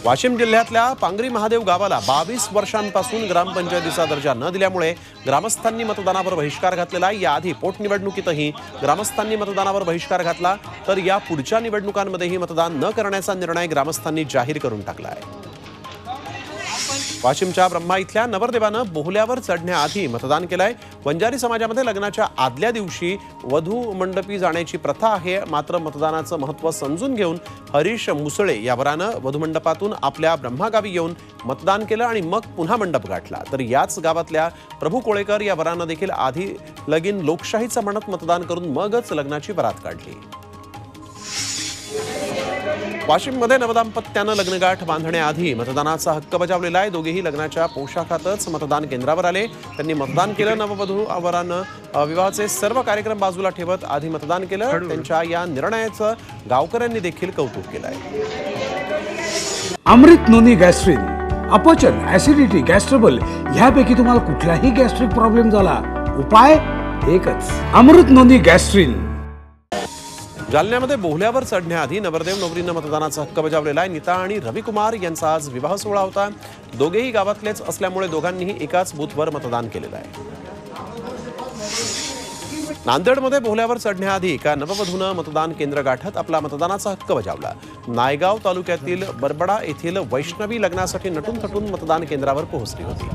वाशिम जिल्ह्यातल्या पांगरी महादेव गावाला 22 वर्षांपासून ग्रामपंचायतीचा दर्जा न दिल्यामुळे ग्रामस्थांनी मतदानावर बहिष्कार घातलेला. याआधी पोटनिवडणुकीतही ग्रामस्थांनी मतदानावर बहिष्कार घातला, तर या पुढच्या निवडणुकांमध्येही मतदान न करण्याचा निर्णय ग्रामस्थांनी जाहीर करून टाकला आहे. वाशिमच्या ब्रह्मा इथल्या नवरदेवानं बोहल्यावर चढण्याआधी मतदान केलंय. वंजारी समाजामध्ये लग्नाच्या आदल्या दिवशी वधू मंडपी जाण्याची प्रथा आहे. मात्र मतदानाचं महत्त्व समजून घेऊन हरीश मुसळे या वरानं वधूमंडपातून आपल्या ब्रह्मागावी येऊन मतदान केलं आणि मग पुन्हा मंडप गाठला. तर याच गावातल्या प्रभू कोळेकर या वरानं देखील आधी लगीन लोकशाहीचं म्हणत मतदान करून मगच लग्नाची बरात काढली. वाशिममध्ये नवदाम्पत्यानं लग्नगाठ बांधण्याआधी मतदानाचा हक्क बजावलेला आहे. दोघेही लग्नाच्या पोशाखातच मतदान केंद्रावर आले. त्यांनी मतदान केलं. नववधू वरानं विवाहाचे सर्व कार्यक्रम बाजूला ठेवत आधी मतदान केलं. त्यांच्या या निर्णयाचं गावकऱ्यांनी देखील कौतुक केलं आहे. अमृत नोनी गॅस्ट्रिन, अपचन, ऍसिडिटी, गॅस्ट्रबल ह्यापैकी तुम्हाला कुठलाही गॅस्ट्रिक प्रॉब्लेम झाला, उपाय एकच, अमृत नोनी गॅस्ट्रिन. जालन्यामध्ये बोहल्यावर चढण्याआधी नवरदेव नवरीनं मतदानाचा हक्क बजावलेला आहे. नीता आणि रविकुमार यांचा आज विवाह सोहळा होता. दोघेही गावातलेच असल्यामुळे दोघांनीही एकाच बूथवर मतदान केलेलं आहे. नांदेडमध्ये बोहल्यावर चढण्याआधी एका नववधूनं मतदान केंद्र गाठत आपला मतदानाचा हक्क बजावला. नायगाव तालुक्यातील बरबडा येथील वैष्णवी लग्नासाठी नटून थटून मतदान केंद्रावर पोहोचली होती.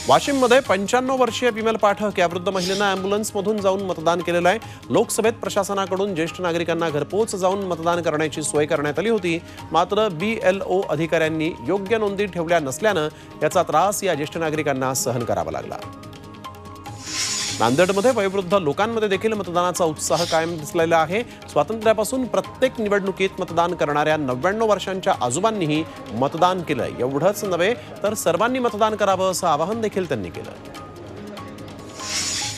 वाशिममध्ये 95 वर्षीय विमल पाठक या वृद्ध महिलेनं अँब्युलन्समधून जाऊन मतदान केलेलं आहे. लोकसभेत प्रशासनाकडून ज्येष्ठ नागरिकांना घरपोच जाऊन मतदान करण्याची सोय करण्यात आली होती. मात्र BLO अधिकाऱ्यांनी योग्य नोंदी ठेवल्या नसल्यानं याचा त्रास या ज्येष्ठ नागरिकांना सहन करावा लागला. नांदेडमध्ये वयोवृद्ध लोकांमध्ये देखील मतदानाचा उत्साह कायम दिसलेला आहे. स्वातंत्र्यापासून प्रत्येक निवडणुकीत मतदान करणाऱ्या 99 वर्षांच्या आजोबांनीही मतदान केलं. एवढंच नव्हे तर सर्वांनी मतदान करावं असं आवाहन देखील त्यांनी केलं.